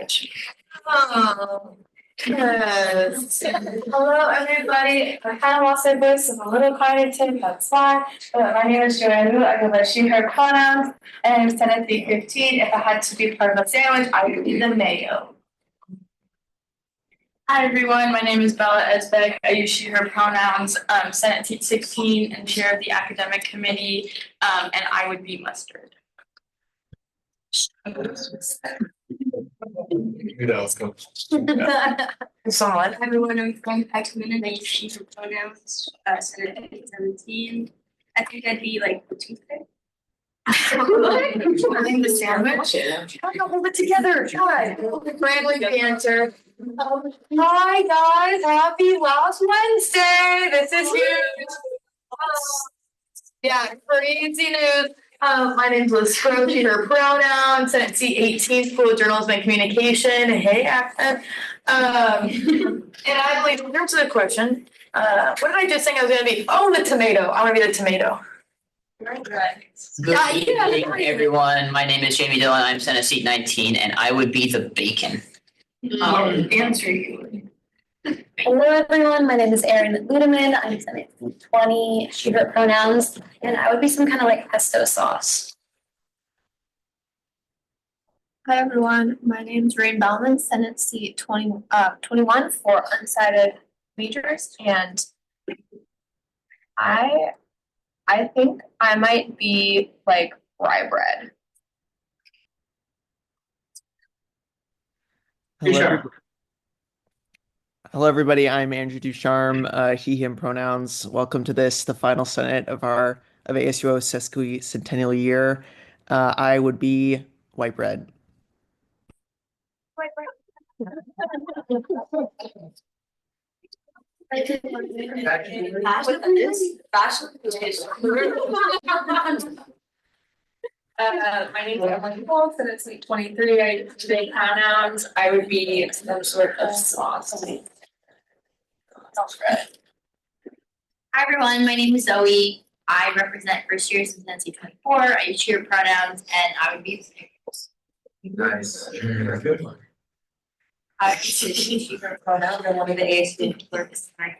sandwich. Oh, yes. Hello, everybody. I kind of lost my voice. I'm a little cognitive. That's fine. But my name is Joanne. I go by she, her pronouns, and I'm 10 If I had to be part of a sandwich, I would be the mayo. Hi, everyone. My name is Bella Esbeck. I use she, her pronouns. Senate seat 16 and chair of the academic committee, and I would be mustard. Let's go. Solid. Hi everyone, I'm from Paxman and I use she for pronouns, Senate 17. I think I'd be like the toothpick. Running the sandwich. I'm gonna hold it together. God. Friendly banter. Hi guys, happy last Wednesday. This is huge. Yeah, crazy news. My name's Liz Scrope, her pronouns, Senate seat 18, School of Journalism and Communication. Hey, accent. And I believe, in terms of the question, what did I just think I was gonna be? Oh, the tomato. I wanna be the tomato. Good evening, everyone. My name is Jamie Dillon. I'm Senate seat 19, and I would be the bacon. Answer you. Hello everyone, my name is Erin Ludeman. I'm Senate 20, she, her pronouns, and I would be some kind of like pesto sauce. Hi everyone, my name is Rain Bellman, Senate seat 21 for undecided majors, and I think I might be like rye bread. Hello, everybody. I'm Andrew Ducharme, he, him pronouns. Welcome to the final Senate of ASUO sesquicentennial year. I would be white bread. White bread. My name is Emily Wolf, and it's week 23. I today pronouns. I would be some sort of sauce. Hi everyone, my name is Zoe. I represent first years in Senate 24. I use she, her pronouns, and I would be Nice. Good one. I use she, her pronouns, and one of the ASUO clerks. Hi,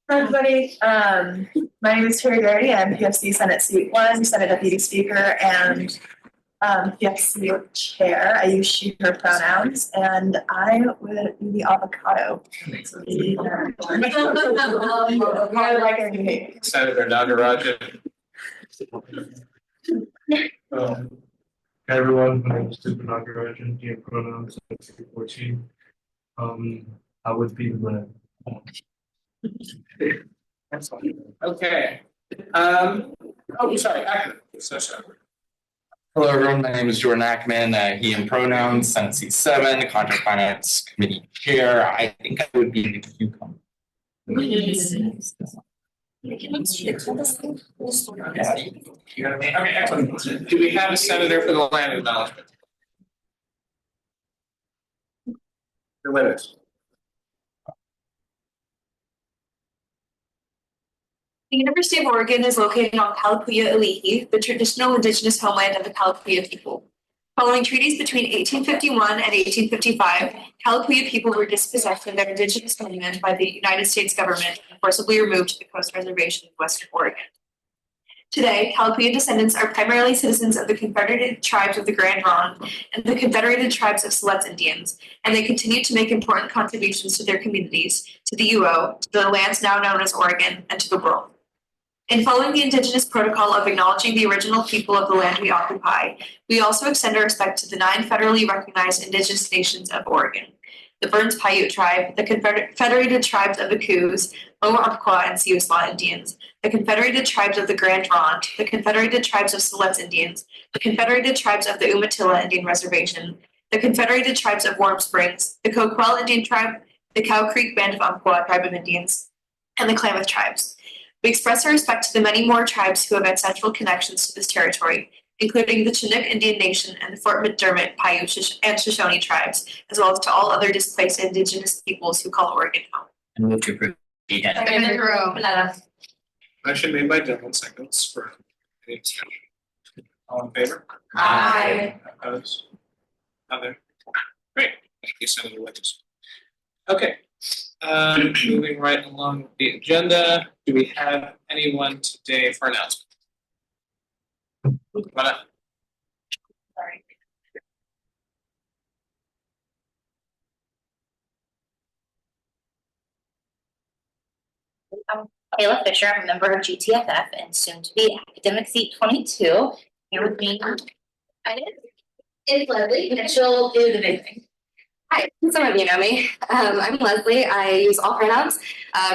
everybody. My name is Terry Garrity. I'm PFC Senate Seat 1, Senate Deputy Speaker, and PFC Chair. I use she, her pronouns, and I would be the avocado. Senator Nagarajan. Hi everyone, my name is Stephen Nagarajan, DM pronouns, 14. I would be the Okay. Sorry. So sorry. Hello, everyone. My name is Jordan Ackman. He and pronouns, Senate seat 7, the Contract Finance Committee Chair. I think I would be the cucumber. Okay, excellent. Do we have a senator for the land acknowledgement? Your limits. The University of Oregon is located on Kalapuya Ilihi, the traditional indigenous homeland of the Kalapuya people. Following treaties between 1851 and 1855, Kalapuya people were dispossessed of their indigenous homeland by the United States government and forcibly removed to the Coast Reservation of Western Oregon. Today, Kalapuya descendants are primarily citizens of the Confederated Tribes of the Grand Ronde and the Confederated Tribes of Siletz Indians, and they continue to make important contributions to their communities, to the UO, to the lands now known as Oregon, and to the world. In following the Indigenous Protocol of acknowledging the original people of the land we occupy, we also extend our respect to the 9 federally recognized Indigenous nations of Oregon: the Burns Paiute Tribe, the Confederated Tribes of the Coos, Oahu and Siuslaw Indians, the Confederated Tribes of the Grand Ronde, the Confederated Tribes of Siletz Indians, the Confederated Tribes of the Umatilla Indian Reservation, the Confederated Tribes of Warm Springs, the Coquel Indian Tribe, the Cow Creek Band of Umpqua Tribe of Indians, and the Klamath Tribes. We express our respect to the many more tribes who have ancestral connections to this territory, including the Chinook Indian Nation and the Fort McDermott, Paiute, and Shoshone tribes, as well as to all other displaced Indigenous peoples who call Oregon home. And move to approve the agenda. Motion made by Dylan, seconds for any discussion. All in favor? Aye. Opposed? Other? Great, thank you, Senator Williams. Okay, moving right along the agenda, do we have anyone today for announcement? Come on up. Sorry. I'm Kayla Fisher. I'm a member of GTFF and soon to be academic seat 22. Here with me is Leslie, and she'll do the big thing. Hi, some of you know me. I'm Leslie. I use all pronouns,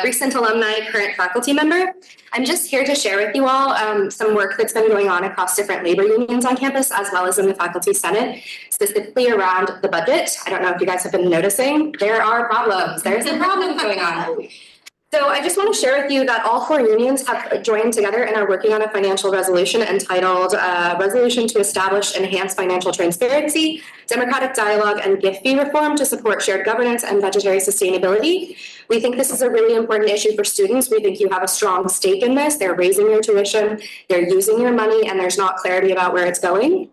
recent alumni, current faculty member. I'm just here to share with you all some work that's been going on across different labor unions on campus, as well as in the faculty senate, specifically around the budget. I don't know if you guys have been noticing, there are problems. There's some problems going on. So I just want to share with you that all 4 unions have joined together and are working on a financial resolution entitled Resolution to Establish Enhanced Financial Transparency, Democratic Dialogue, and Gift Fee Reform to Support Shared Governance and Budgetary Sustainability. We think this is a really important issue for students. We think you have a strong stake in this. They're raising your tuition, they're using your money, and there's not clarity about where it's going.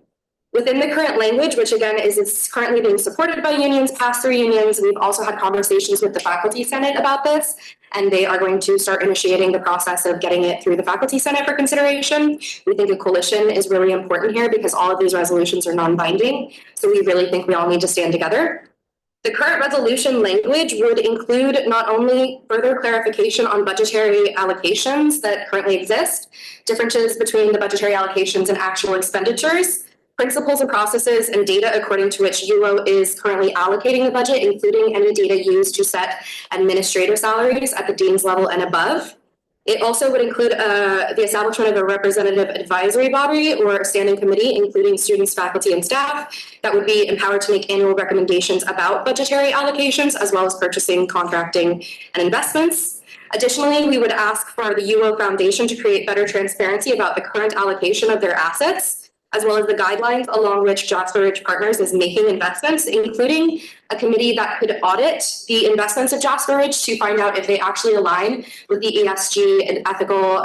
Within the current language, which again is currently being supported by unions, pass-through unions, we've also had conversations with the faculty senate about this, and they are going to start initiating the process of getting it through the faculty senate for consideration. We think a coalition is really important here because all of these resolutions are non-binding, so we really think we all need to stand together. The current resolution language would include not only further clarification on budgetary allocations that currently exist, differences between the budgetary allocations and actual expenditures, principles and processes and data according to which UO is currently allocating the budget, including any data used to set administrator salaries at the dean's level and above. It also would include the establishment of a representative advisory body or standing committee, including students, faculty, and staff, that would be empowered to make annual recommendations about budgetary allocations, as well as purchasing, contracting, and investments. Additionally, we would ask for the UO Foundation to create better transparency about the current allocation of their assets, as well as the guidelines along which Jasper Ridge Partners is making investments, including a committee that could audit the investments of Jasper Ridge to find out if they actually align with the ESG and ethical,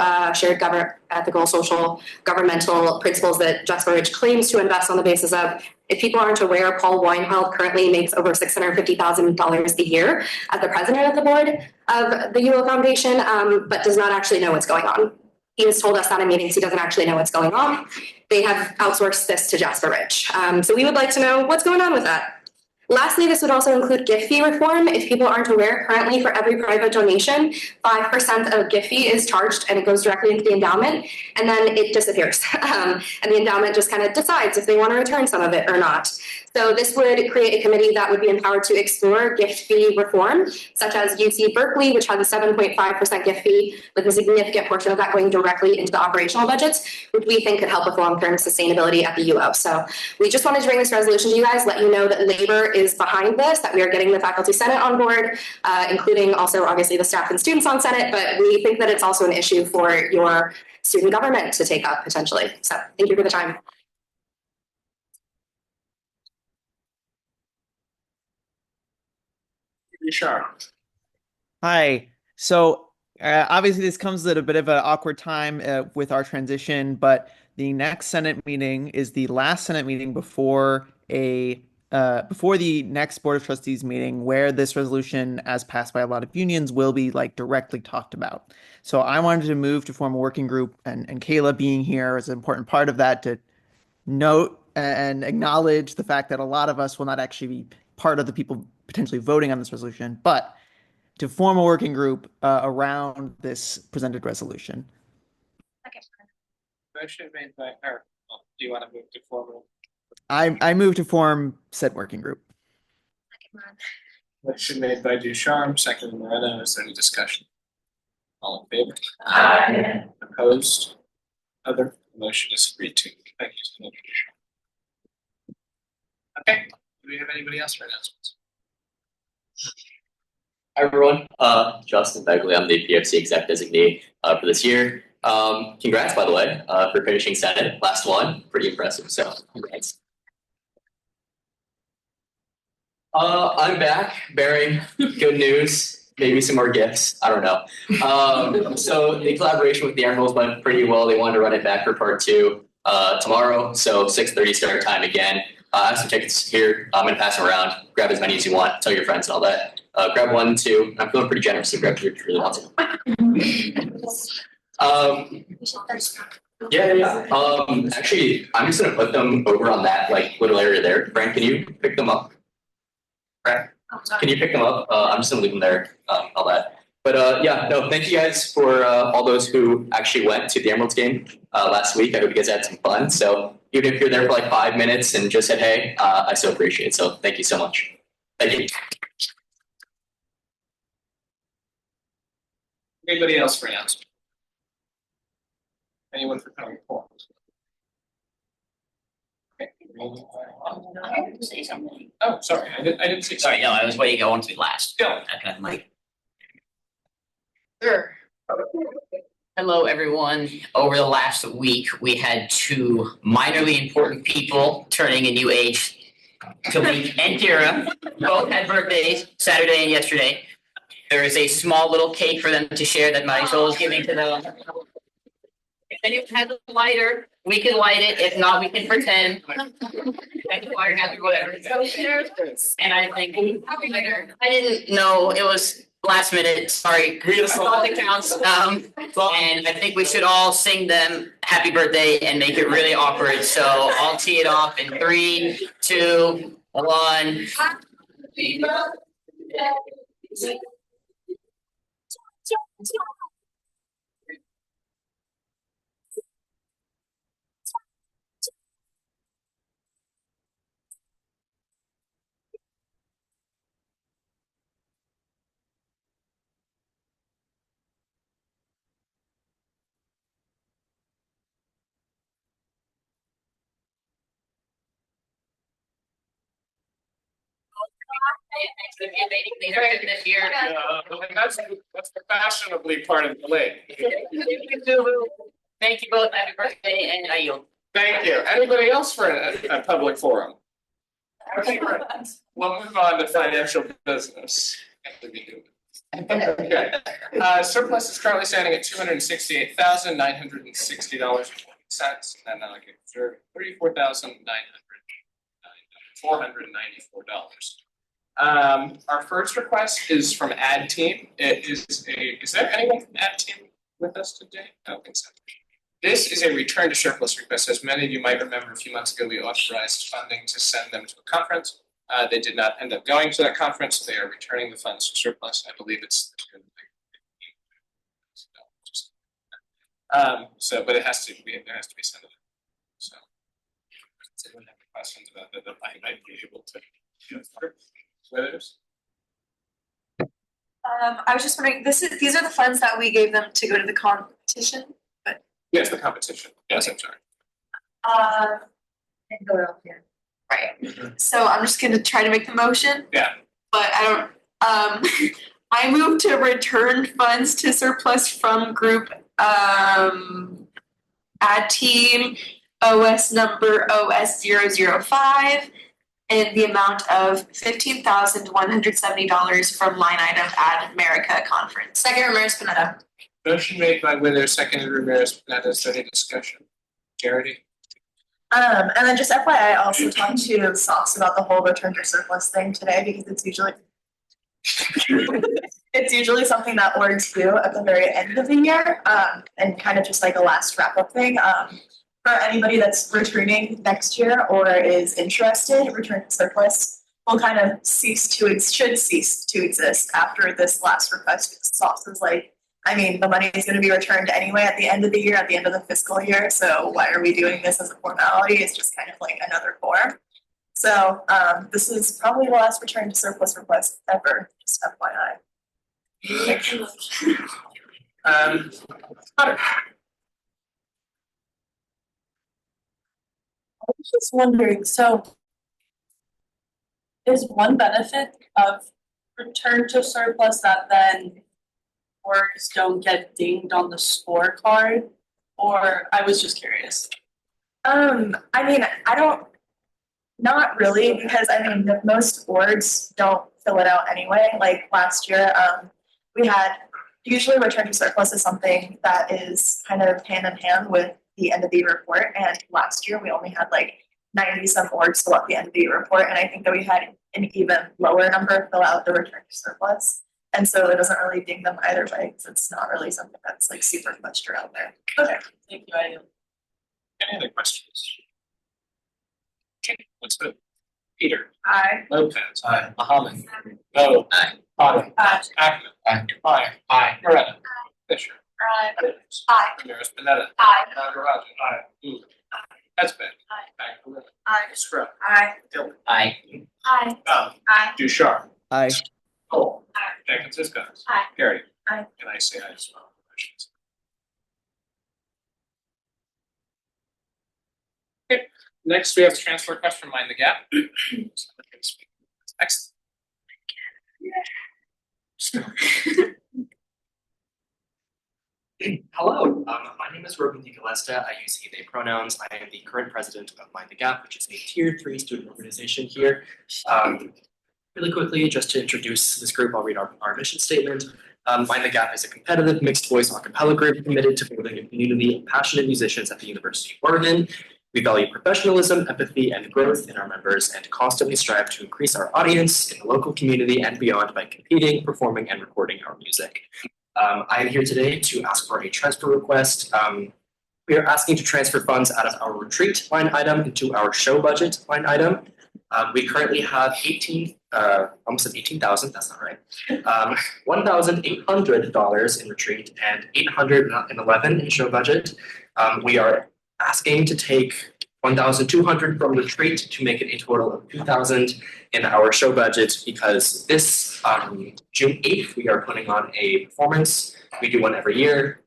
ethical, social, governmental principles that Jasper Ridge claims to invest on the basis of. If people aren't aware, Paul Weinheld currently makes over $650,000 a year as the president of the board of the UO Foundation, but does not actually know what's going on. He has told us that in meetings he doesn't actually know what's going on. They have outsourced this to Jasper Ridge. So we would like to know what's going on with that. Lastly, this would also include gift fee reform. If people aren't aware, currently for every private donation, 5% of gift fee is charged and it goes directly into the endowment, and then it disappears. And the endowment just kind of decides if they want to return some of it or not. So this would create a committee that would be empowered to explore gift fee reform, such as UC Berkeley, which has a 7.5% gift fee, with a significant portion of that going directly into the operational budgets, which we think could help with long-term sustainability at the UO. So we just wanted to bring this resolution to you guys, let you know that labor is behind this, that we are getting the faculty senate on board, including also obviously the staff and students on senate, but we think that it's also an issue for your student government to take up potentially. So thank you for the time. Sure. Hi. So obviously this comes at a bit of an awkward time with our transition, but the next Senate meeting is the last Senate meeting before the next Board of Trustees meeting, where this resolution, as passed by a lot of unions, will be like directly talked about. So I wanted to move to form a working group, and Kayla being here is an important part of that, to note and acknowledge the fact that a lot of us will not actually be part of the people potentially voting on this resolution, but to form a working group around this presented resolution. Motion made by her. Do you want to move to formal? I move to form said working group. Motion made by Ducharme, seconded by Moreno. Is there any discussion? All in favor? Aye. Opposed? Other? Motion is agreed to. Thank you, Senator Ducharme. Okay. Do we have anybody else for announcements? Hi everyone, Justin Begley. I'm the PFC exec designee for this year. Congrats, by the way, for finishing Senate, last one. Pretty impressive, so congrats. I'm back bearing good news, maybe some more gifts, I don't know. So the collaboration with the Emeralds went pretty well. They wanted to run it back for part 2. tomorrow. So 6:30 start time again. I have some tickets here. I'm gonna pass them around. Grab as many as you want. Tell your friends and all that. Grab one, two. I'm feeling pretty generous, so grab two if you really want to. Yeah. Actually, I'm just gonna put them over on that like little area there. Frank, can you pick them up? Frank, can you pick them up? I'm just gonna leave them there. All that. But yeah, no, thank you guys for all those who actually went to the Emeralds game last week. I hope you guys had some fun. So even if you're there for like 5 minutes and just said hey, I so appreciate it. So thank you so much. Thank you. Anybody else for announcement? Anyone for coming forward? Okay. I have to say something. Oh, sorry, I didn't see. Sorry, no, I was waiting. I want to be last. Go. Okay, Mike. Sure. Hello, everyone. Over the last week, we had two minorly important people turning a new age. Kalik and Kira both had birthdays Saturday and yesterday. There is a small little cake for them to share that Marisol is giving to them. If anyone has a lighter, we can light it. If not, we can pretend. Whatever. And I think I didn't know it was last minute. Sorry, that's all that counts. And I think we should all sing them happy birthday and make it really awkward. So I'll tee it off in 3, 2, 1. Happy birthday. This year. That's the fashionably part of the lake. Thank you both. Happy birthday, and I yield. Thank you. Anybody else for a public forum? Okay, we'll move on to financial business. Okay. Surplus is currently standing at $268,960.20, and then like $34,494. Our first request is from Ad Team. Is there anyone from Ad Team with us today? I don't think so. This is a return to surplus request. As many of you might remember, a few months ago, we authorized funding to send them to a conference. They did not end up going to that conference. They are returning the funds to surplus. I believe it's but it has to be sent. So, does anyone have any questions about that I might be able to? Withers? I was just wondering, these are the funds that we gave them to go to the competition, but. Yes, the competition. Yes, I'm sorry. Right. So I'm just gonna try to make the motion. Yeah. But I don't, I move to return funds to surplus from group, Ad Team OS number OS005 in the amount of $15,170 from line item Ad America Conference. Second, Ramirez Pineda. Motion made by Withers, seconded Ramirez. Is there any discussion? Charity? And then just FYI, I also talked to Sauce about the whole return to surplus thing today because it's usually something that orgs do at the very end of the year, and kind of just like a last wrap up thing. For anybody that's returning next year or is interested, return to surplus will kind of should cease to exist after this last request. Sauce is like, I mean, the money is going to be returned anyway at the end of the year, at the end of the fiscal year. So why are we doing this as a formality? It's just kind of like another form. So this is probably the last return to surplus request ever, just FYI. Hunter. I was just wondering, so is one benefit of return to surplus that then works don't get dinged on the scorecard? Or I was just curious. I mean, not really, because I mean, most boards don't fill it out anyway. Like last year, we had usually return to surplus is something that is kind of hand in hand with the end of the year report, and last year we only had like 90 some orgs fill out the end of the year report, and I think that we had an even lower number fill out the return to surplus. And so it doesn't really ding them either way, because it's not really something that's like super clutched around there. Okay, thank you, I am. Any other questions? Okay, let's vote. Peter. Aye. Lopez. Aye. Mohammed. Bo. Aye. Potter. Aye. Ackman. Aye. Meyer. Aye. Moretta. Fisher. Aye. Williams. Aye. Ramirez Pineda. Aye. Nagaraj. Aye. Lula. Hesbeck. Aye. Agdalena. Aye. Scrub. Aye. Dillon. Aye. Aye. Bowden. Aye. Ducharme. Aye. Cole. Aye. Jenkins Iscott. Aye. Garrity. Aye. And I say aye as well. Motion's- Okay, next we have a transfer request from Mind the Gap. Next. Hello, my name is Robin DiGalesta. I use he, they pronouns. I am the current president of Mind the Gap, which is a tier 3 student organization here. Really quickly, just to introduce this group, I'll read our mission statement. Mind the Gap is a competitive mixed voice a cappella group committed to building a community of passionate musicians at the University of Oregon. We value professionalism, empathy, and growth in our members and constantly strive to increase our audience in the local community and beyond by competing, performing, and recording our music. I am here today to ask for a transfer request. We are asking to transfer funds out of our retreat line item into our show budget line item. We currently have almost at 18,000, that's not right. $1,800 in retreat and $811 in show budget. We are asking to take $1,200 from retreat to make it a total of $2,000 in our show budget, because this June 8th we are putting on a performance. We do one every year.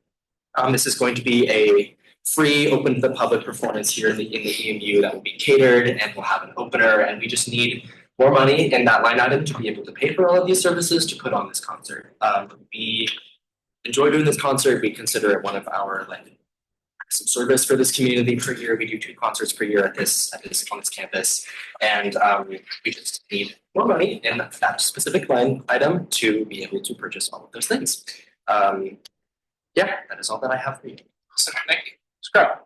This is going to be a free, open to the public performance here in the EMU that will be catered, and we'll have an opener, and we just need more money in that line item to be able to pay for all of these services to put on this concert. We enjoy doing this concert. We consider it one of our some service for this community per year. We do 2 concerts per year on this campus, and we just need more money in that specific line item to be able to purchase all of those things. Yeah, that is all that I have for you. So, thank you. Scrub.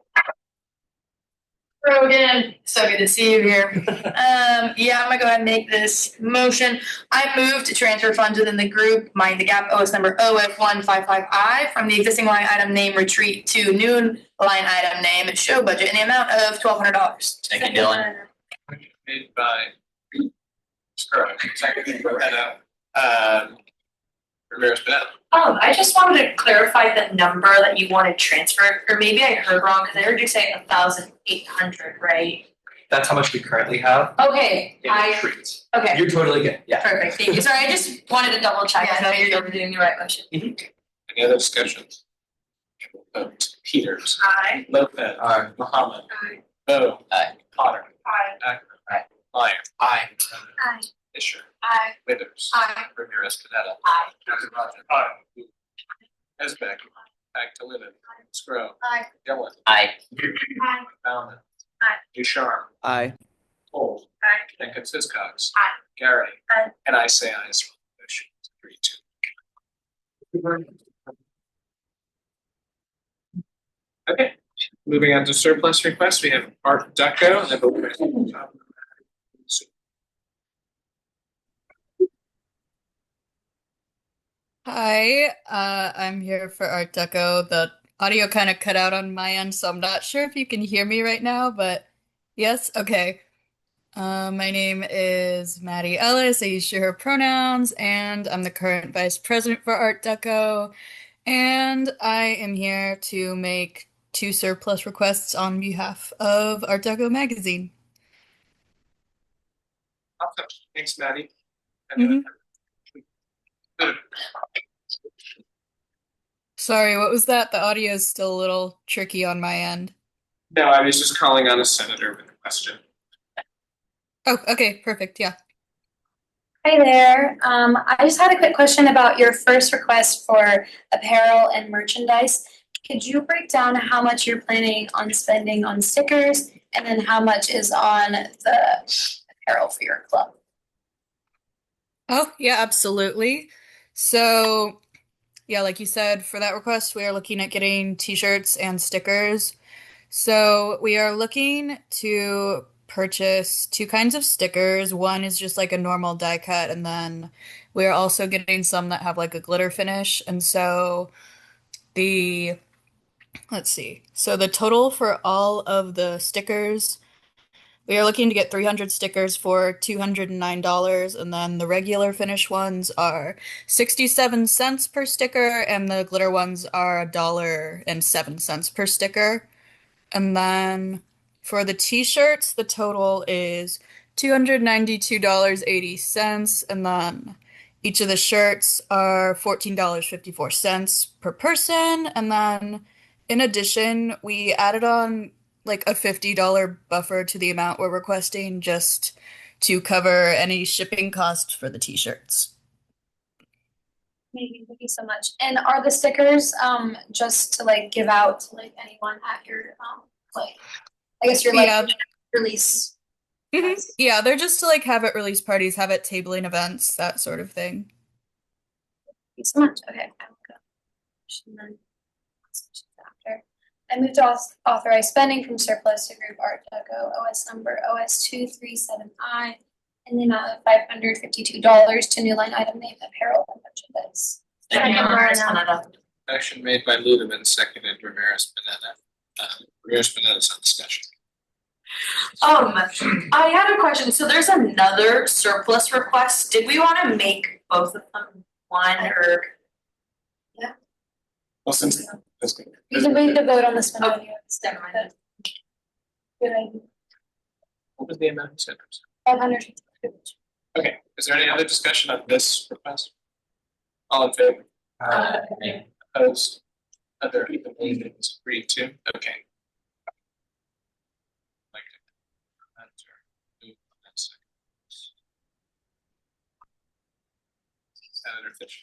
Rogan, so good to see you here. Yeah, I'm gonna go ahead and make this motion. I move to transfer funds within the group Mind the Gap OS number OF155I from the existing line item name retreat to new line item name show budget in the amount of $1,200. Second, Dylan. Made by Scrub. Second, Moretta. Ramirez Pineda. I just wanted to clarify the number that you wanted transferred, or maybe I heard wrong, because I heard you say 1,800, right? That's how much we currently have Okay, in retreat. okay, You're totally good, yeah. perfect, thank you. Sorry, I just wanted to double check, to know you're doing the right motion. Any other discussions? Vote. Peters. Aye. Lopez. Aye. Mohammed. Aye. Bo. Aye. Potter. Aye. Ackman. Aye. Meyer. Aye. Aye. Fisher. Aye. Withers. Aye. Ramirez Pineda. Aye. Nagaraj. Aye. Hesbeck. Agdalena. Scrub. Aye. Dillon. Aye. Aye. Bowman. Aye. Ducharme. Aye. Cole. Aye. Jenkins Hiscox. Aye. Garrity. Aye. And I say aye as well. Motion is agreed to. Okay, moving on to surplus requests, we have Art Deco. I believe. Hi, I'm here for Art Deco. The audio kind of cut out on my end, so I'm not sure if you can hear me right now, but yes, okay. My name is Maddie Ellis. I use she, her pronouns, and I'm the current vice president for Art Deco. And I am here to make 2 surplus requests on behalf of Art Deco magazine. Awesome. Thanks, Maddie. Mhm. Sorry, what was that? The audio is still a little tricky on my end. No, I was just calling on a senator with a question. Oh, okay, perfect, yeah. Hi there. I just had a quick question about your first request for apparel and merchandise. Could you break down how much you're planning on spending on stickers and then how much is on the apparel for your club? Oh, yeah, absolutely. So, yeah, like you said, for that request, we are looking at getting t-shirts and stickers. So we are looking to purchase two kinds of stickers. One is just like a normal die cut, and then we're also getting some that have like a glitter finish. And so the, let's see. So the total for all of the stickers, we are looking to get 300 stickers for $209, and then the regular finish ones are 67 cents per sticker, and the glitter ones are $1.07 per sticker. And then for the t-shirts, the total is $292.80, and then each of the shirts are $14.54 per person, and then in addition, we added on like a $50 buffer to the amount we're requesting just to cover any shipping costs for the t-shirts. Amazing, thank you so much. And are the stickers just to like give out to like anyone at your like I guess your like Yeah. release? Mhm. Yeah, they're just to like have at release parties, have at tabling events, that sort of thing. Thank you so much. Okay, I will go. And then after. I move to authorize spending from surplus to Group Art Deco OS number OS237I in the amount of $552 to new line item name apparel and merchandise. Motion made by Ludeman, seconded Ramirez Pineda. Ramirez Pineda's on discussion. I had a question. So there's another surplus request. Did we want to make both of them one or? Well, since that's good. You can wait to vote on this one. Oh, never mind. Good idea. What was the amount you said? 500. Okay, is there any other discussion on this request? All in favor? Opposed? Other opinions agreed to? Okay. Senator Fisher.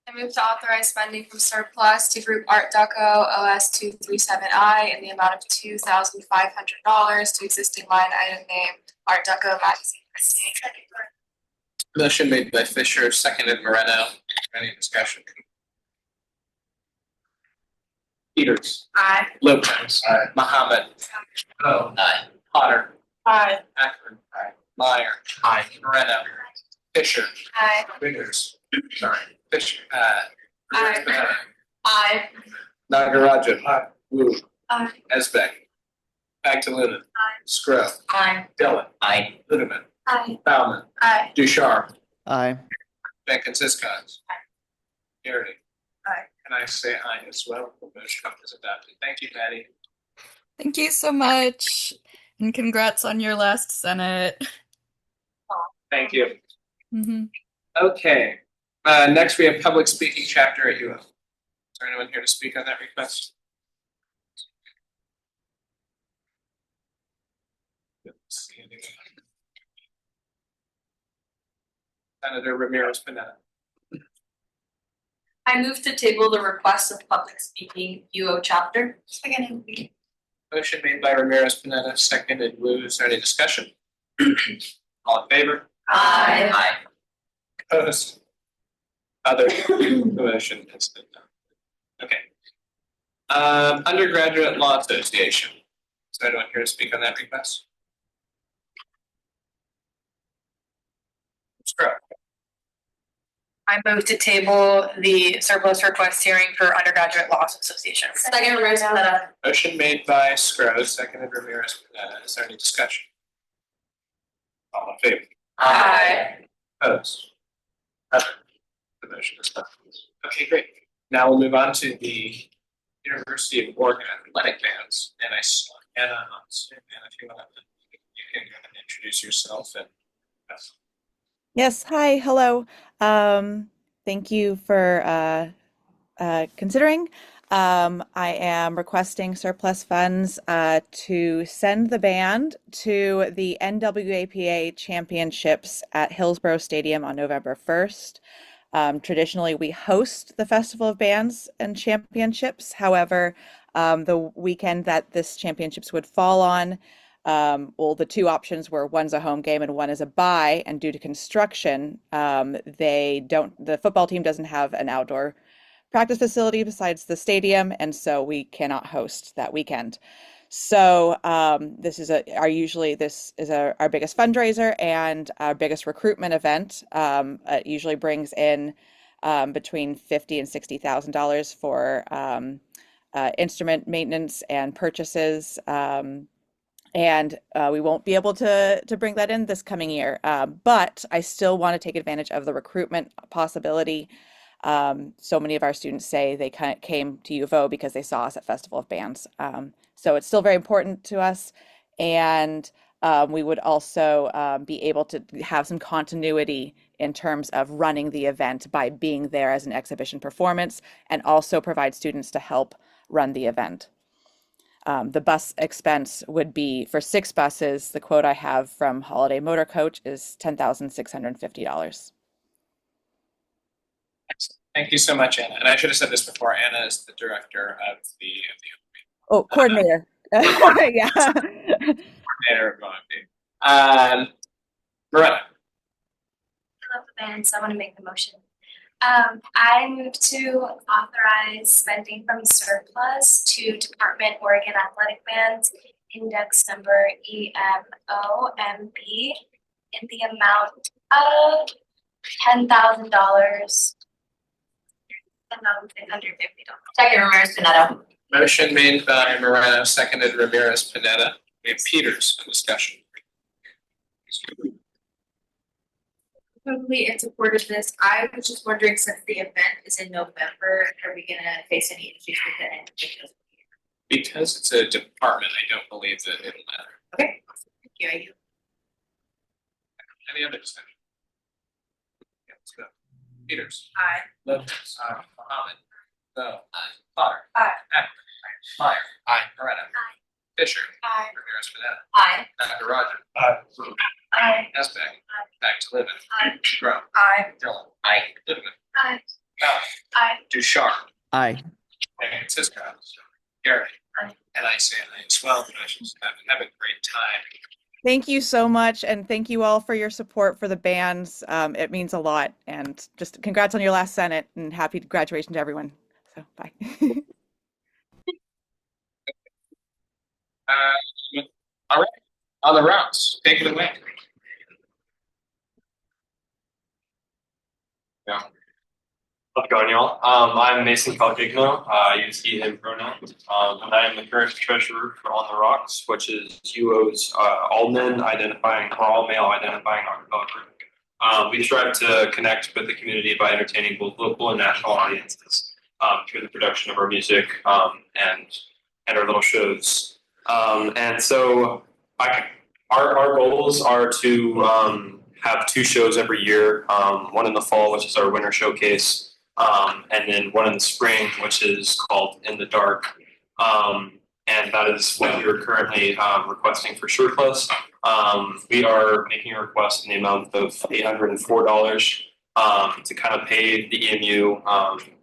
I move to authorize spending from surplus to Group Art Deco OS237I in the amount of $2,500 to existing line item name Art Deco magazine. Motion made by Fisher, seconded Moreno. Any discussion? Peters. Aye. Lopez. Aye. Muhammad. Oh. Aye. Potter. Aye. Akron. Aye. Meyer. Aye. Moreno. Fisher. Aye. Winters. Sorry. Fisher. Aye. Aye. Nagarajan. Aye. Wu. Aye. Esbeck. Back to Lumen. Aye. Scrub. Aye. Dillon. Aye. Ludeman. Aye. Bauman. Aye. Ducharme. Aye. Beckett Siskons. Aye. Garrity. Aye. And I say aye as well. The motion is adopted. Thank you, Patty. Thank you so much. And congrats on your last Senate. Thank you. Mhm. Okay. Next we have public speaking chapter at UO. Is there anyone here to speak on that request? Senator Ramirez Pineda. I move to table the request of public speaking UO chapter. Second. Motion made by Ramirez Pineda, seconded Wu. Is there any discussion? All in favor? Aye. Aye. Opposed? Other? The motion has been done. Okay. Undergraduate Law Association. Is there anyone here to speak on that request? Scrub. I move to table the surplus request hearing for undergraduate law association. Second, Ramirez Pineda. Motion made by Scruggs, seconded Ramirez Pineda. Is there any discussion? All in favor? Aye. Opposed? Other? The motion is done. Okay, great. Now we'll move on to the University of Oregon athletic bands. And I saw Anna on Zoom. Anna, if you want to, you can go ahead and introduce yourself and. Yes, hi, hello. Thank you for considering. I am requesting surplus funds to send the band to the NWAPA Championships at Hillsborough Stadium on November 1st. Traditionally, we host the Festival of Bands and Championships. However, the weekend that this championships would fall on, well, the two options were one's a home game and one is a bye, and due to construction, the football team doesn't have an outdoor practice facility besides the stadium, and so we cannot host that weekend. So this is our biggest fundraiser and our biggest recruitment event. It usually brings in between $50,000 and $60,000 for instrument maintenance and purchases. And we won't be able to bring that in this coming year. But I still want to take advantage of the recruitment possibility. So many of our students say they came to U of O because they saw us at Festival of Bands. So it's still very important to us. And we would also be able to have some continuity in terms of running the event by being there as an exhibition performance, and also provide students to help run the event. The bus expense would be, for 6 buses, the quote I have from Holiday Motor Coach is $10,650. Thank you so much, Anna. And I should have said this before. Anna is the director of the Oh, coordinator. Yeah. coordinator of OMB. Loretta. I love the band, so I want to make the motion. I move to authorize spending from surplus to Department Oregon Athletic Bands, index number EMOMB, in the amount of $10,000. $10,650. Second, Ramirez Pineda. Motion made by Moreno, seconded Ramirez Pineda. We have Peters on discussion. Totally in support of this. I was just wondering, since the event is in November, are we gonna face any issues with it? Because it's a department, I don't believe that it'll matter. Okay, thank you. I yield. Any other discussion? Yeah, let's go. Peters. Aye. Lopez. Aye. Mohammed. No. Aye. Potter. Aye. Ackley. Meyer. Aye. Moreno. Aye. Fisher. Aye. Ramirez Pineda. Aye. Nakarajan. Aye. Aye. Esbeck. Back to Livin. Aye. Brown. Aye. Dillon. Aye. Littman. Aye. Ballard. Aye. Ducharme. Aye. And Cisco. Gary. Aye. And I say aye as well. Congratulations. Have a great time. Thank you so much, and thank you all for your support for the bands. It means a lot, and just congrats on your last Senate, and happy graduation to everyone. So bye. All right, on the routes, take it away. Yeah. How's it going, y'all? I'm Mason Calgigno. I use he, him pronouns. And I am the current treasurer for On the Rocks, which is UO's all men identifying, or all male identifying acapella group. We strive to connect with the community by entertaining both local and national audiences through the production of our music and our little shows. And so our goals are to have 2 shows every year, one in the fall, which is our winter showcase, and then one in the spring, which is called In the Dark. And that is what we are currently requesting for surplus. We are making a request in the amount of $804 to kind of pay the EMU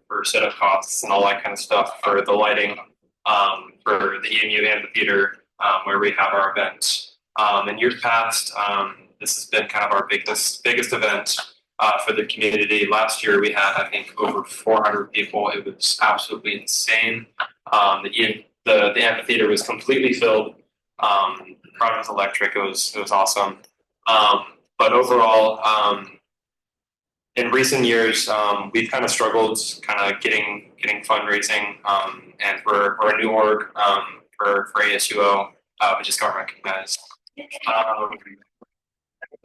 for setup costs and all that kind of stuff for the lighting for the EMU and the theater where we have our event. In years past, this has been kind of our biggest event for the community. Last year we had, I think, over 400 people. It was absolutely insane. The amphitheater was completely filled. The crowd was electric. It was awesome. But overall, in recent years, we've kind of struggled getting fundraising, and we're a new org for ASUO, we just got recognized.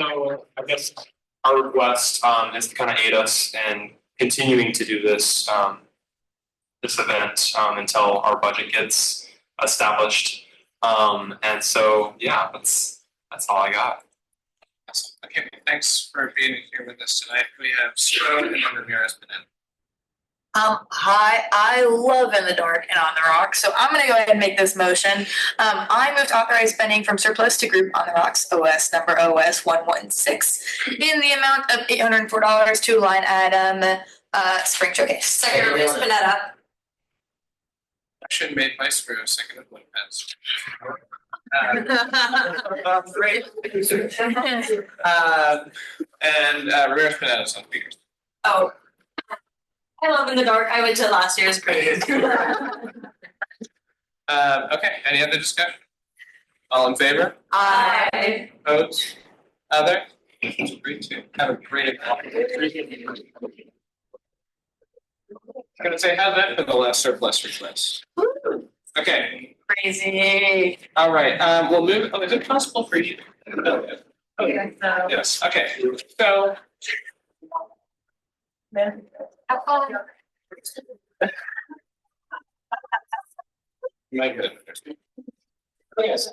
So I guess our request is to kind of aid us in continuing to do this event until our budget gets established. And so yeah, that's all I got. Awesome. Okay, thanks for being here with us tonight. We have Sro and then Ramirez Pineda. Hi, I love In the Dark and On the Rocks, so I'm gonna go ahead and make this motion. I move to authorize spending from surplus to group On the Rocks OS number OS 116 in the amount of $804 to line item spring showcase. Second, Ramirez Pineda. Motion made by Sro, seconded by Lopez. Great. And Ramirez Pineda is on Peters. Oh. I love in the dark. I went to last year's grade. Okay, any other discussion? All in favor? I. Opposed? Other? Agreed to. Have a great. I'm gonna say, how's that for the last surplus request? Okay, Crazy. all right, we'll move, is it possible for you? Yes, okay, so. My goodness. Yes.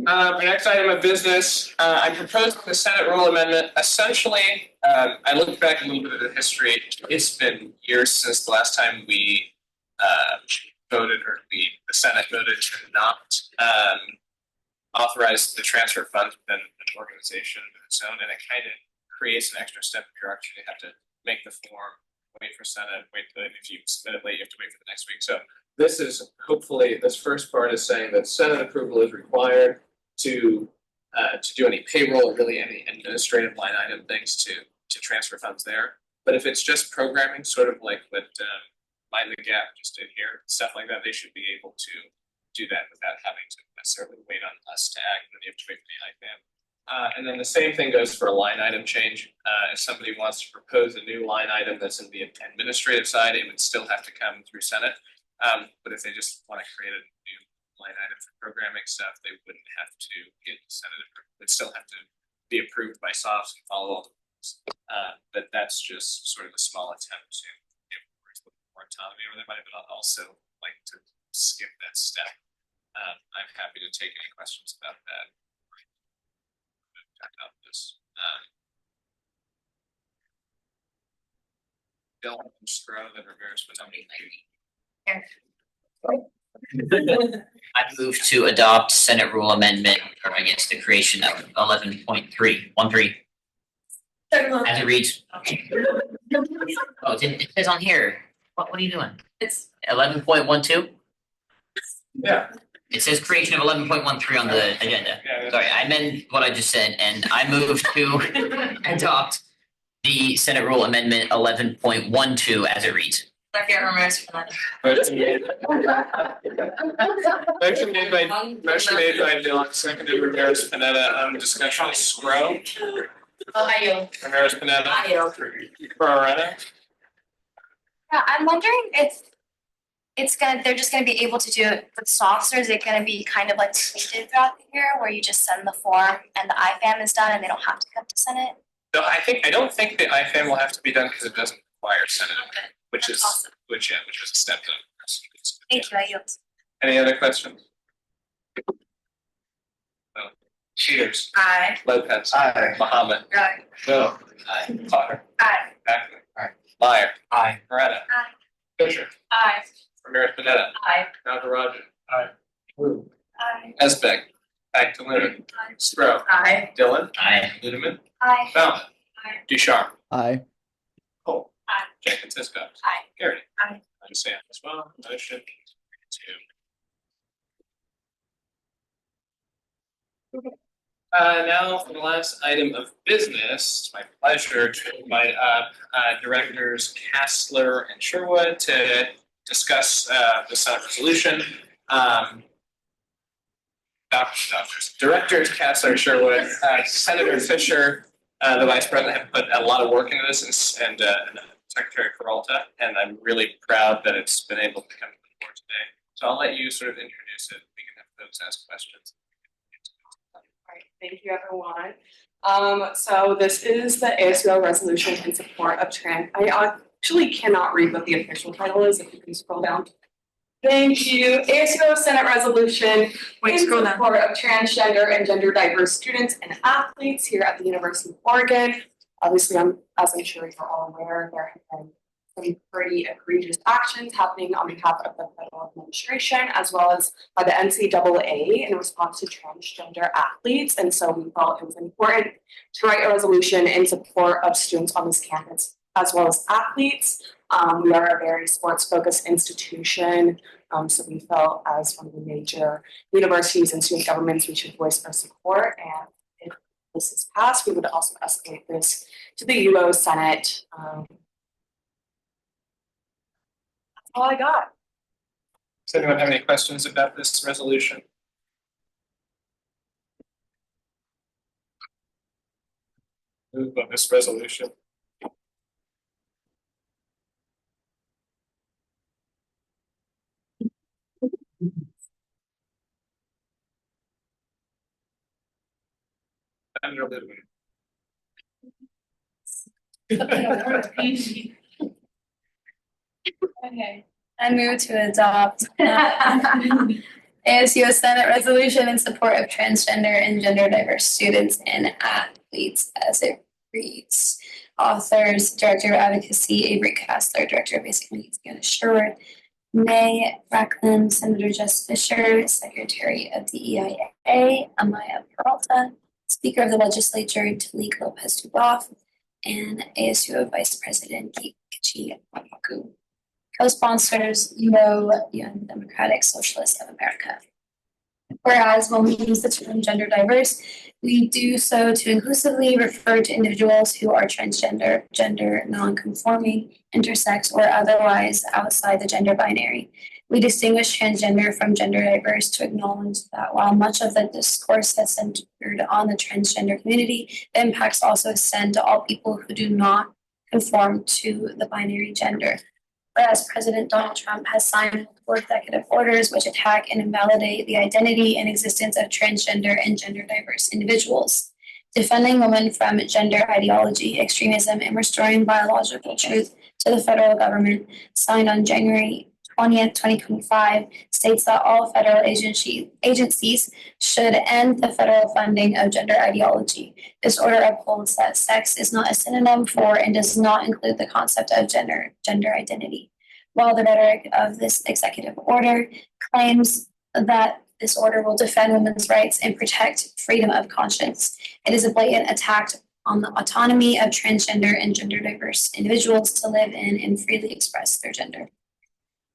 Our next item of business, I'm proposing the Senate rule amendment. Essentially, I looked back a little bit at the history. It's been years since the last time we voted, or the Senate voted to not authorize the transfer of funds within an organization of its own, and it kind of creates an extra step of bureaucracy. You have to make the form, wait for Senate, if you submit it late, you have to wait for the next week. So this is hopefully, this first part is saying that Senate approval is required to do any payroll or really any administrative line item things to transfer funds there. But if it's just programming, sort of like what Mind the Gap just did here, stuff like that, they should be able to do that without having to necessarily wait on us to act, and then you have to wait for the IFAM. And then the same thing goes for a line item change. If somebody wants to propose a new line item that's in the administrative side, it would still have to come through Senate. But if they just want to create a new line item for programming stuff, they wouldn't have to get Senate approved. They'd still have to be approved by SOFs and follow all the rules. But that's just sort of a small attempt to give more autonomy, or they might have also like to skip that step. I'm happy to take any questions about that. About this. Bill, just throw that Rivera's been I move to adopt Senate Rule Amendment, or I guess the creation of 11.313. As it reads. Oh, it says on here. What are you doing? It's 11.12. Yeah. It says creation of 11.13 on the agenda. Sorry, I meant what I just said, and I move to adopt the Senate Rule Amendment 11.12 as it reads. Second, Ramirez Pineda. Motion made by Dylan, seconded Ramirez Pineda. Discussion is Scro. I Ramirez Pineda. yield. Ferrara. Yeah, I'm wondering if they're just gonna be able to do it with SOFs, or is it gonna be kind of like we did throughout the year, where you just send the form and the IFAM is done and they don't have to come to Senate? No, I don't think the IFAM will have to be done because it doesn't require Senate, which is awesome. which is a step up. Thank you, I yield. Any other questions? No. Peters. Aye. Lopez. Aye. Muhammad. Aye. Bill. Aye. Potter. Aye. Ackley. Aye. Meyer. Aye. Moretta. Aye. Fisher. Aye. Ramirez Pineda. Aye. Nagarajan. Aye. Wu. Aye. Esbeck. Agdalena. Scro. Aye. Dylan. Aye. Ludeman. Aye. Bauman. Aye. Ducharme. Aye. Cole. Aye. Jenkins Cisco. Aye. Garrity. Aye. I'm Sam as well. Motion to. Now for the last item of business, it's my pleasure to invite up directors Castler and Sherwood to discuss the Senate resolution. Directors Castler, Sherwood, Senator Fisher, the Vice President, have put a lot of work into this, and Secretary Peralta, and I'm really proud that it's been able to come to the board today. So I'll let you sort of introduce it. We can have folks ask questions. All right, thank you, everyone. So this is the ASUO resolution in support of trans. I actually cannot read what the official title is. If you can scroll down. Thank you. ASUO Senate resolution in support of transgender and gender diverse students and athletes here at the University of Oregon. Obviously, as I'm sure you're all aware, there have been some pretty egregious actions happening on behalf of the federal administration, as well as by the NCAA in response to transgender athletes. And so we felt it was important to write a resolution in support of students on this campus, as well as athletes. We are a very sports-focused institution, so we felt as one of the major universities and student governments, we should voice our support. And if this is passed, we would also escalate this to the UO Senate. all I got. Does anyone have any questions about this resolution? Move on this resolution. Senator Ludwig. Okay, I move to adopt ASUO Senate resolution in support of transgender and gender diverse students and athletes as it reads. Authors, Director of Advocacy, Avery Castler, Director of Basic Needs, Fiona Sherwood, May Racklin, Senator Jess Fisher, Secretary of the EIA, Amaya Peralta, Speaker of the Legislature, Talik Lopez Duboff, and ASUO Vice President Kichi Wapaku. Co-sponsors, Young Democratic Socialists of America. Whereas when we use the term gender diverse, we do so to inclusively refer to individuals who are transgender, gender non-conforming, intersex, or otherwise outside the gender binary. We distinguish transgender from gender diverse to acknowledge that while much of the discourse has centered on the transgender community, the impacts also extend to all people who do not conform to the binary gender. Whereas President Donald Trump has signed multiple executive orders which attack and invalidate the identity and existence of transgender and gender diverse individuals. Defending women from gender ideology, extremism, and restoring biological truth to the federal government, signed on January 20th, 2025, states that all federal agencies should end the federal funding of gender ideology. This order upholds that sex is not a synonym for and does not include the concept of gender identity. While the rhetoric of this executive order claims that this order will defend women's rights and protect freedom of conscience, it is a blatant attack on the autonomy of transgender and gender diverse individuals to live in and freely express their gender.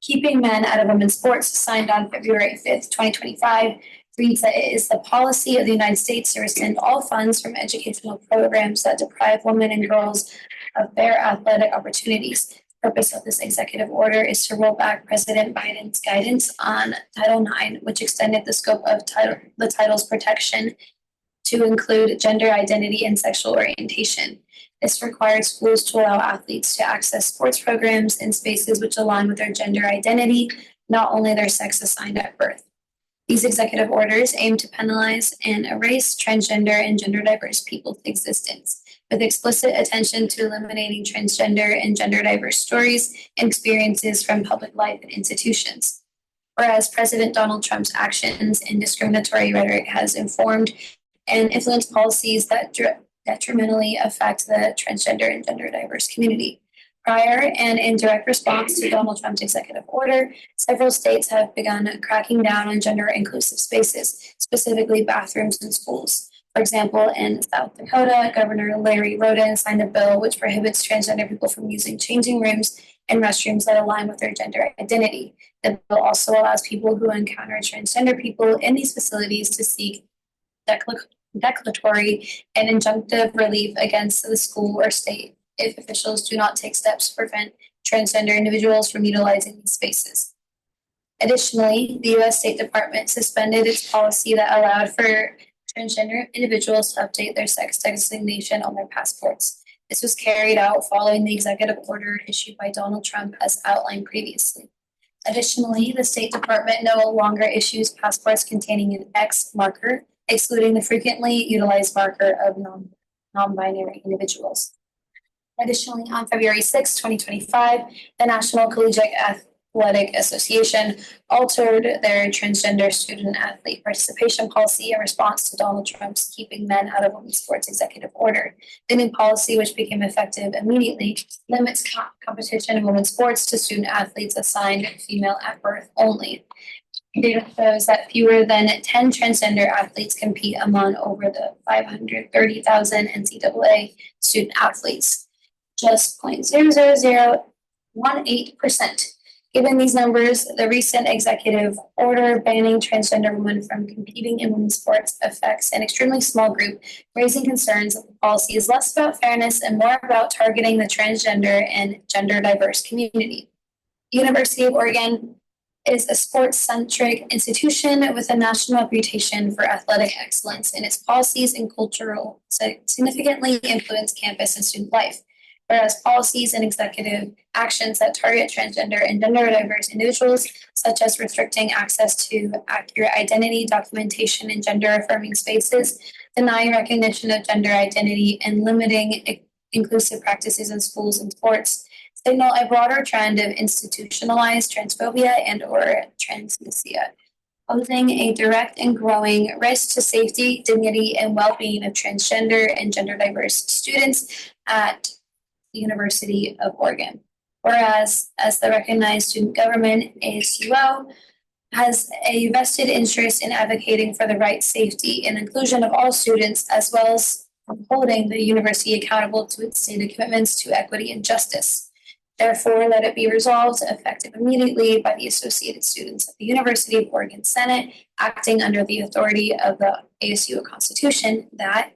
Keeping Men Out of Women's Sports, signed on February 5th, 2025, reads that it is the policy of the United States to rescind all funds from educational programs that deprive women and girls of their athletic opportunities. The purpose of this executive order is to roll back President Biden's guidance on Title IX, which extended the scope of the title's protection to include gender identity and sexual orientation. This requires schools to allow athletes to access sports programs in spaces which align with their gender identity, not only their sex assigned at birth. These executive orders aim to penalize and erase transgender and gender diverse people's existence, with explicit attention to eliminating transgender and gender diverse stories and experiences from public life and institutions. Whereas President Donald Trump's actions and discriminatory rhetoric has informed and influenced policies that detrimentally affect the transgender and gender diverse community. Prior and in direct response to Donald Trump's executive order, several states have begun cracking down on gender inclusive spaces, specifically bathrooms in schools. For example, in South Dakota, Governor Larry Roden signed a bill which prohibits transgender people from using changing rooms and restrooms that align with their gender identity. The bill also allows people who encounter transgender people in these facilities to seek declaratory and injunctive relief against the school or state if officials do not take steps to prevent transgender individuals from utilizing these spaces. Additionally, the U.S. State Department suspended its policy that allowed for transgender individuals to update their sex designation on their passports. This was carried out following the executive order issued by Donald Trump as outlined previously. Additionally, the State Department no longer issues passports containing an X marker, excluding the frequently utilized marker of non-binary individuals. Additionally, on February 6, 2025, the National Collegiate Athletic Association altered their transgender student athlete participation policy in response to Donald Trump's Keeping Men Out of Women's Sports executive order. The new policy, which became effective immediately, limits competition in women's sports to student athletes assigned female at birth only. Data shows that fewer than 10 transgender athletes compete among over the 530,000 NCAA student athletes, just 0.00018%. Given these numbers, the recent executive order banning transgender women from competing in women's sports affects an extremely small group, raising concerns that the policy is less about fairness and more about targeting the transgender and gender diverse community. University of Oregon is a sports-centric institution with a national reputation for athletic excellence, and its policies and cultural significantly influence campus and student life. Whereas policies and executive actions that target transgender and gender diverse individuals, such as restricting access to accurate identity documentation in gender affirming spaces, denying recognition of gender identity, and limiting inclusive practices in schools and sports, signal a broader trend of institutionalized transphobia and or transphobia, posing a direct and growing risk to safety, dignity, and well-being of transgender and gender diverse students at the University of Oregon. Whereas, as the recognized student government, ASUO has a vested interest in advocating for the right, safety, and inclusion of all students, as well as holding the university accountable to its stated commitments to equity and justice. Therefore, let it be resolved, effective immediately by the Associated Students of the University of Oregon Senate, acting under the authority of the ASUO Constitution, that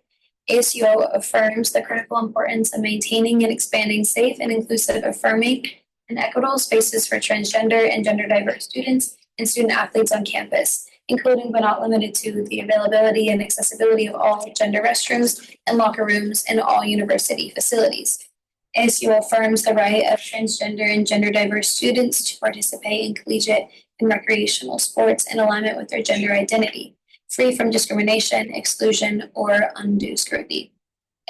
ASUO affirms the critical importance of maintaining and expanding safe and inclusive, affirming, and equitable spaces for transgender and gender diverse students and student athletes on campus, including but not limited to the availability and accessibility of all gender restrooms and locker rooms in all university facilities. ASUO affirms the right of transgender and gender diverse students to participate in collegiate and recreational sports in alignment with their gender identity, free from discrimination, exclusion, or undue scrutiny.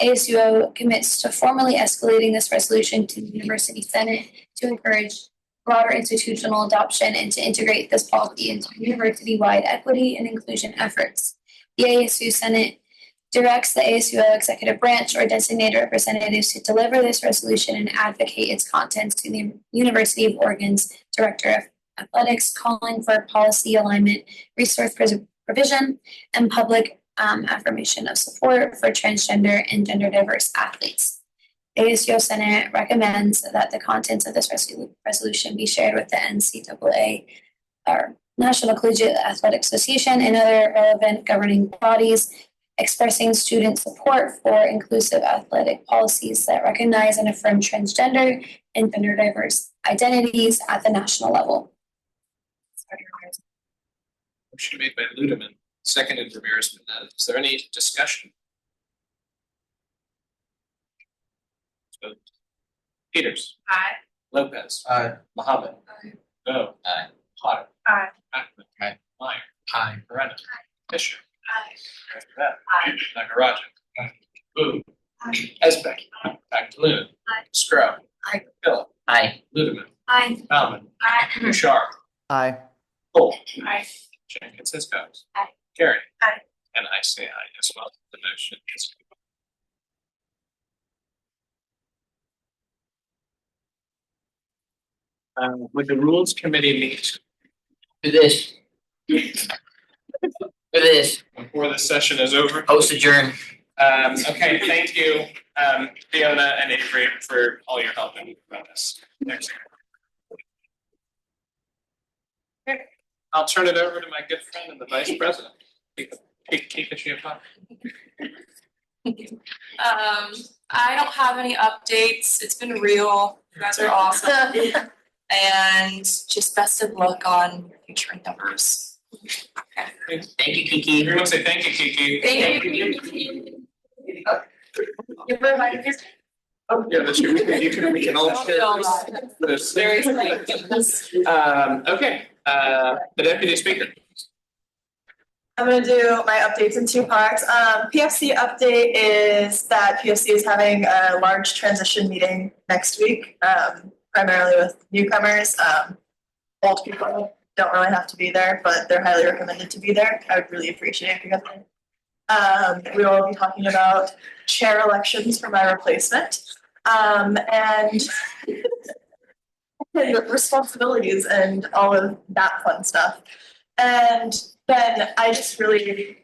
ASUO commits to formally escalating this resolution to the University Senate to encourage broader institutional adoption and to integrate this policy into university-wide equity and inclusion efforts. The ASU Senate directs the ASUO executive branch or designated representatives to deliver this resolution and advocate its contents to the University of Oregon's Director of Athletics, calling for policy alignment, resource provision, and public affirmation of support for transgender and gender diverse athletes. The ASUO Senate recommends that the contents of this resolution be shared with the NCAA, or National Collegiate Athletic Association, and other relevant governing bodies, expressing student support for inclusive athletic policies that recognize and affirm transgender and gender diverse identities at the national level. Motion made by Ludeman, seconded Ramirez Menendez. Is there any discussion? So, Peters. Aye. Lopez. Aye. Mohammed. Aye. Go. Aye. Potter. Aye. Ackerman. Aye. Meyer. Aye. Moreno. Fisher. Aye. After that. Nagarajan. Boo. Esbeck. Back to Loon. Aye. Scrub. Aye. Phillip. Aye. Ludeman. Aye. Bauman. Aye. Bouchard. Aye. Cole. Aye. Jenkins Cisco's. Aye. Carrie. Aye. And I say aye as well. The motion is. Would the rules committee meet Do this. Do this. before the session is over? Post adjourn. Okay, thank you, Fiona and Avery, for all your help in this. Thanks. Okay, I'll turn it over to my good friend and the vice president. I don't have any updates. It's been real. You guys are awesome. And just best of luck on future endeavors. Thank you, Kiki. Everyone say thank you, Kiki. Thank you. Oh, yeah, that's true. We can all share this. Very sweet. Okay, the deputy speaker. I'm gonna do my updates in two parts. PFC update is that PFC is having a large transition meeting next week, primarily with newcomers. Old people don't really have to be there, but they're highly recommended to be there. I would really appreciate if you got there. We will be talking about chair elections for my replacement, and responsibilities and all of that fun stuff. And then I just really,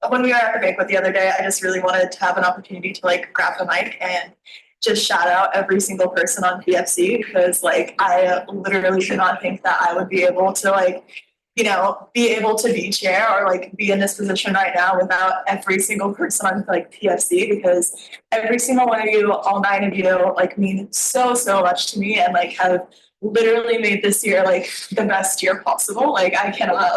when we were at the banquet the other day, I just really wanted to have an opportunity to like grab the mic and just shout out every single person on PFC, because like I literally did not think that I would be able to like, you know, be able to be chair or like be in this position right now without every single person on like PFC, because every single one of you, all 9 of you, like mean so much to me and like have literally made this year like the best year possible. Like I cannot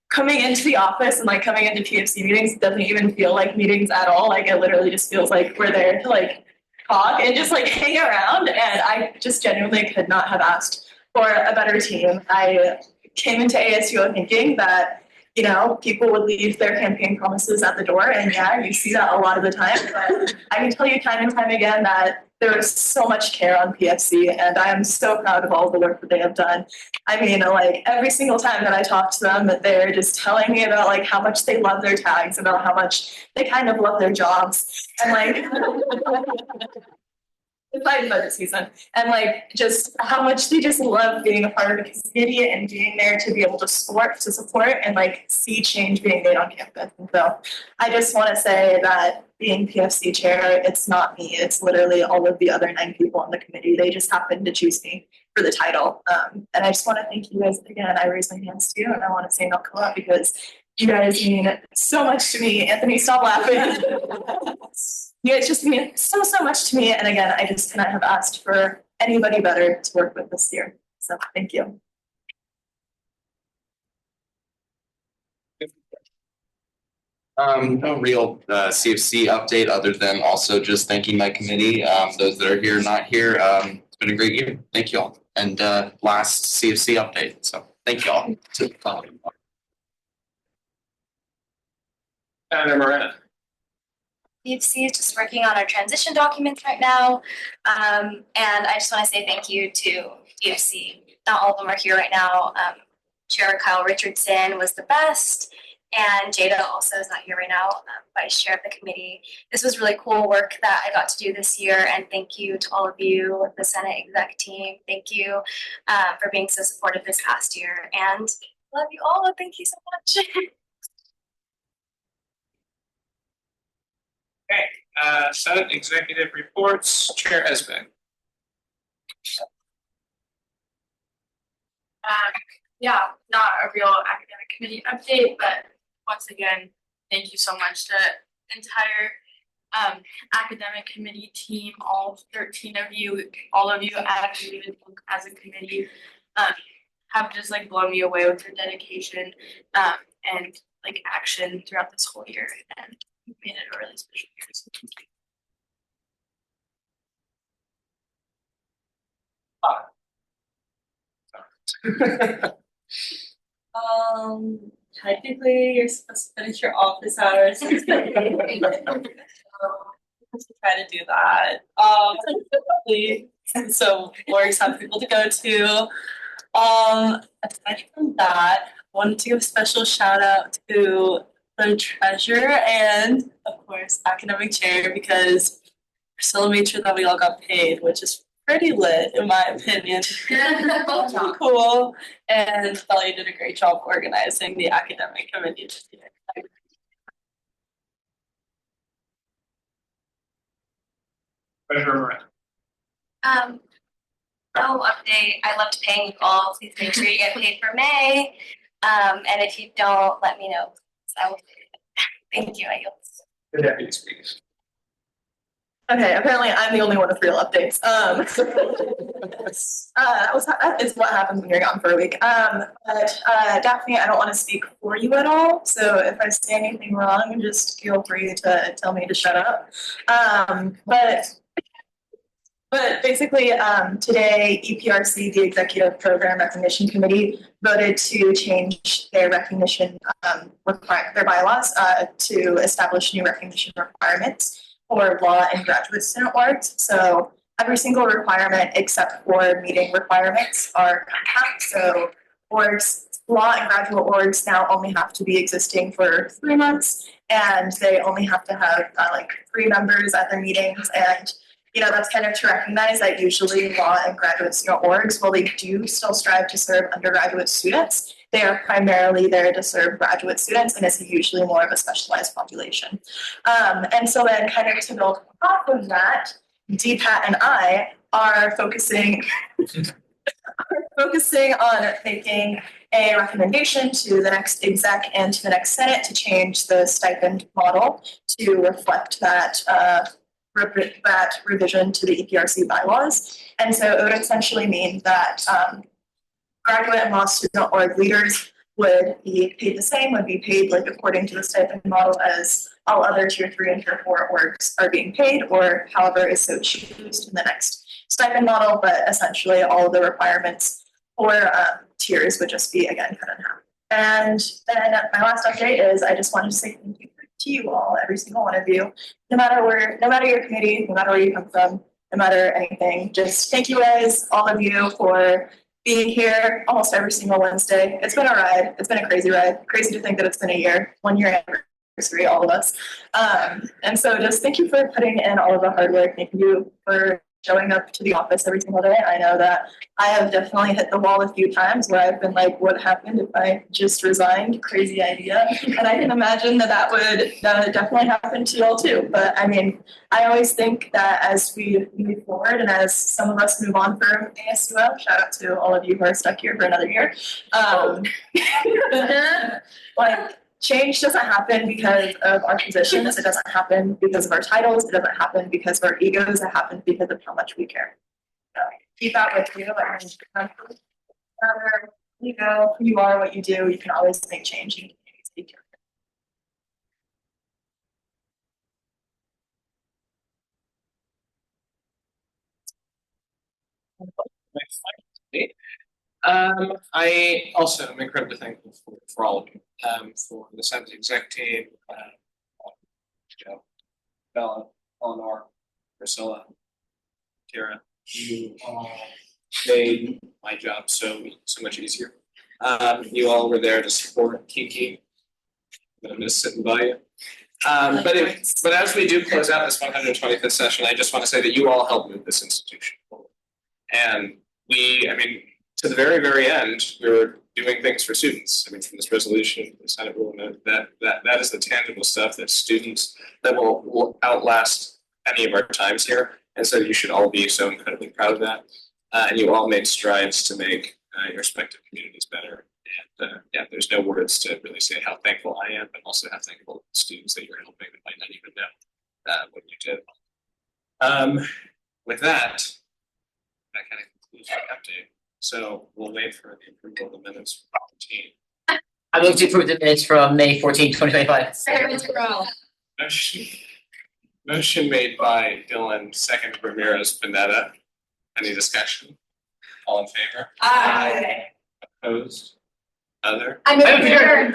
coming into the office and like coming into PFC meetings doesn't even feel like meetings at all. Like it literally just feels like we're there to like talk and just like hang around. And I just genuinely could not have asked for a better team. I came into ASUO thinking that, you know, people would leave their campaign promises at the door. And yeah, you see that a lot of the time. But I can tell you time and time again that there was so much care on PFC, and I am so proud of all the work that they have done. I mean, like every single time that I talk to them, they're just telling me about like how much they love their tags, about how much they kind of love their jobs, and like besides budget season, and like just how much they just love being a part of the community and being there to be able to support and like see change being made on campus. And so I just want to say that being PFC chair, it's not me, it's literally all of the other 9 people on the committee. They just happened to choose me for the title. And I just want to thank you guys again. I raise my hands to you, and I want to say Melkoa because you guys mean so much to me. Anthony, stop laughing. You guys just mean so much to me. And again, I just cannot have asked for anybody better to work with this year. So thank you. No real CFC update other than also just thanking my committee. Those that are here, not here. It's been a great year. Thank you all. And last CFC update. So thank you all. Senator Moreno. PFC is just working on our transition documents right now. And I just want to say thank you to PFC. Not all of them are here right now. Chair Kyle Richardson was the best. And Jada also is not here right now, vice chair of the committee. This was really cool work that I got to do this year. And thank you to all of you, the Senate exec team. Thank you for being so supportive this past year. And love you all. Thank you so much. Okay, Senate executive reports, Chair Esbeck. Yeah, not a real academic committee update, but once again, thank you so much to the entire academic committee team, all 13 of you, all of you as a committee, have just like blown me away with your dedication and like action throughout this whole year, and made it a really special year. So thank you. Technically, you're supposed to finish your office hours. So, try to do that. So Lori's have people to go to. Aside from that, I wanted to give a special shout out to the treasurer and of course academic chair because Priscilla made sure that we all got paid, which is pretty lit in my opinion. Cool. And Belly did a great job organizing the academic committee this year. No update. I loved paying you all. Please make sure you get paid for May. And if you don't, let me know. So I will. Thank you. I yield. The deputy speaks. Okay, apparently I'm the only one with real updates. That is what happens when you're gone for a week. But Daphne, I don't want to speak for you at all. So if I say anything wrong, just feel free to tell me to shut up. But basically, today, EPRC, the Executive Program Recognition Committee, voted to change their recognition, their bylaws to establish new recognition requirements for law and graduate student awards. So every single requirement except for meeting requirements are capped. So awards, law and graduate awards now only have to be existing for 3 months, and they only have to have like 3 members at their meetings. And you know, that's kind of to recognize that usually law and graduate student orgs, while they do still strive to serve undergraduate students, they are primarily there to serve graduate students, and it's usually more of a specialized population. And so then kind of to build off of that, DPAT and I are focusing on making a recommendation to the next exec and to the next Senate to change the stipend model to reflect that that revision to the EPRC bylaws. And so it would essentially mean that graduate and law student org leaders would be paid the same, would be paid like according to the stipend model as all other tier 3 and tier 4 orgs are being paid, or however is so choose in the next stipend model, but essentially all of the requirements for tiers would just be again cut in half. And then my last update is I just wanted to say thank you to you all, every single one of you, no matter your committee, no matter where you come from, no matter anything, just thank you guys, all of you, for being here almost every single Wednesday. It's been a ride. It's been a crazy ride. Crazy to think that it's been a year, 1 year anniversary, all of us. And so just thank you for putting in all of the hard work. Thank you for showing up to the office every single day. I know that I have definitely hit the wall a few times where I've been like, what happened if I just resigned? Crazy idea. And I can imagine that would definitely happen to you all too. But I mean, I always think that as we move forward and as some of us move on from ASUO, shout out to all of you who are stuck here for another year. Like, change doesn't happen because of our positions. It doesn't happen because of our titles. It doesn't happen because of our egos. It happens because of how much we care. So keep that with you. No matter you go, who you are, what you do, you can always make change. You can always be careful. I also am incredibly thankful for all of you, for the Senate exec team, Joe, Bella, Eleanor, Priscilla, Kira. You all made my job so much easier. You all were there to support Kiki. I'm just sitting by you. But as we do close out this 125th session, I just want to say that you all helped move this institution forward. And to the very, very end, we were doing things for students. I mean, from this resolution, the Senate rule note, that is the tangible stuff that students that will outlast any of our times here. And so you should all be so incredibly proud of that. And you all made strides to make your respective communities better. And yeah, there's no words to really say how thankful I am, but also how thankful the students that you're helping that might not even know what you did. With that kind of concludes our update. So we'll wait for the approval of the minutes from 14. I move to approve the minutes from May 14, 2025. Motion made by Dylan, second Ramirez Pineda. Any discussion? All in favor? Aye. Opposed? Other? I'm in favor.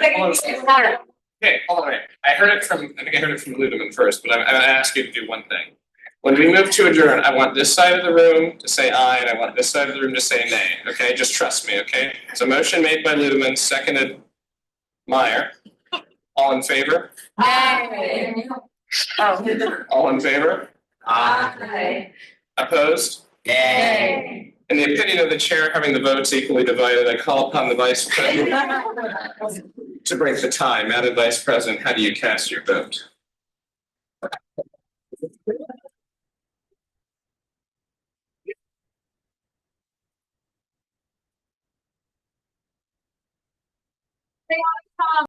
Okay, hold on a minute. I think I heard it from Ludeman first, but I'm gonna ask you to do one thing. When we move to adjourn, I want this side of the room to say aye, and I want this side of the room to say nay, okay? Just trust me, okay? So motion made by Ludeman, seconded Meyer. All in favor? Aye. All in favor? Aye. Opposed? Nay. In the opinion of the chair, having the votes equally divided, I call upon the vice president to break the tie. Madam Vice President, how do you cast your vote?